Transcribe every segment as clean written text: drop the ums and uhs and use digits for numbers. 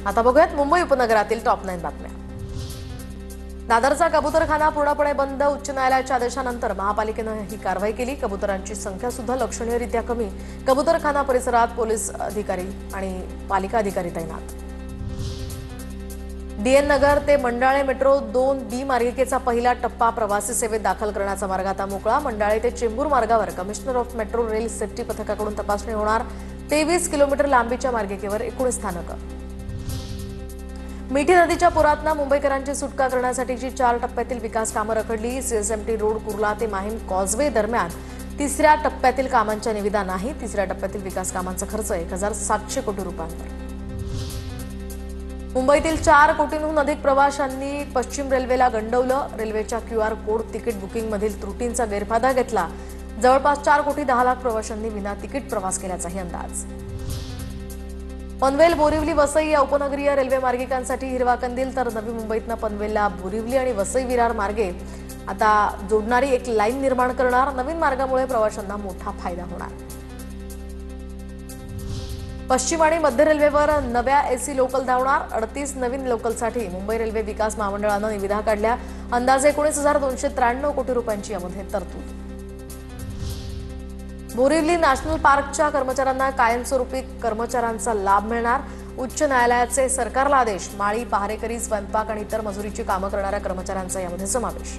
आता बघूयात मुंबई उपनगरातील टॉप 9 बातम्या। दादरचा कबूतरखाना पूर्णपणे बंद। उच्च न्यायालयाच्या आदेशानंतर महापालिकेने ही कारवाई केली। कबूतरांची संख्या सुद्धा लक्षणीयरित्या कमी। कबूतरखाना परिसरात पोलीस अधिकारी आणि पालिका अधिकारी तैनात। डीएन नगर ते मंडाळे मेट्रो 2B मार्गिकेचा पहिला टप्पा प्रवासी सेवेत दाखल करण्याचा मार्ग आता मोकळा। मंडाळे ते चेंबूर मार्गावर commissioner of metro rail safety पथकाकडून तपासणी होणार। 23 किलोमीटर लांबीच्या मार्गिकेवर 19 स्थानकं। मिठी नदीच्या पुरातनं मुंबईकरांची सुटका करण्यासाठीची 4 टप्प्यातील विकास कामं रखडली। सीएसएमटी रोड कुर्ला ते माहीम कॉजवे दरम्यान तिसऱ्या टप्प्यातील कामांच्या निविदा नाही। तिसऱ्या टप्प्यातील विकास कामांचा खर्च 1700 कोटी रुपयांवर। मुंबईतील 4 कोटींहून अधिक प्रवाशांनी पश्चिम रेल्वेला गंडवलं। रेल्वेच्या QR कोड तिकीट बुकिंगमधील त्रुटींचा गैरफायदा घेतला। जवळपास 4 कोटी 10 लाख प्रवाशांनी विना तिकीट प्रवास केल्याचाही अंदाज। पनवेल बोरिवली वसई या उपनगरीय रेल्वे मार्गिकांसाठी हिरवा कंदील, तर नवी मुंबईतनं पनवेलला बोरिवली आणि वसई विरार मार्गे आता जोडणारी एक लाईन निर्माण करणार। नवीन मार्गामुळे प्रवाशांना मोठा फायदा होणार। पश्चिम आणि मध्य रेल्वेवर नव्या एसी लोकल धावणार। 38 नवीन लोकलसाठी मुंबई रेल्वे विकास महामंडळानं निविदा काढल्या। अंदाजे 19,293 कोटी रुपयांची यामध्ये तरतूद। बोरिवली नॅशनल पार्कच्या कर्मचाऱ्यांना कायमस्वरूपी कर्मचाऱ्यांचा लाभ मिळणार। उच्च न्यायालयाचे सरकारला आदेश। माळी, पहारेकरी, स्वयंपाक आणि इतर मजुरीची कामं करणाऱ्या कर्मचाऱ्यांचा यामध्ये समावेश।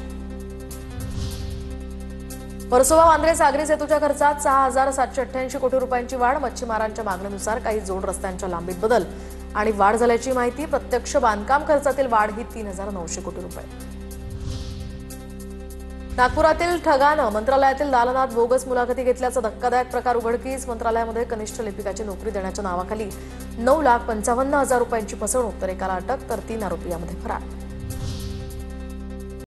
वर्सोवा वांद्रे सागरी सेतूच्या खर्चात 6,788 कोटी रुपयांची वाढ। मच्छीमारांच्या मागणीनुसार काही जोड रस्त्यांच्या लांबीत बदल आणि वाढ झाल्याची माहिती। प्रत्यक्ष बांधकाम खर्चातील वाढ ही 3,900 कोटी रुपये। नागपुरातील ठगानं मंत्रालयातील दालनात बोगस मुलाखती घेतल्याचा धक्कादायक प्रकार उघडकीस। मंत्रालयामध्ये कनिष्ठ लिपिकाची नोकरी देण्याच्या नावाखाली 9,55,000 रुपयांची फसवणूक। तर एकाला अटक तर 3 आरोपी यामध्ये फरार।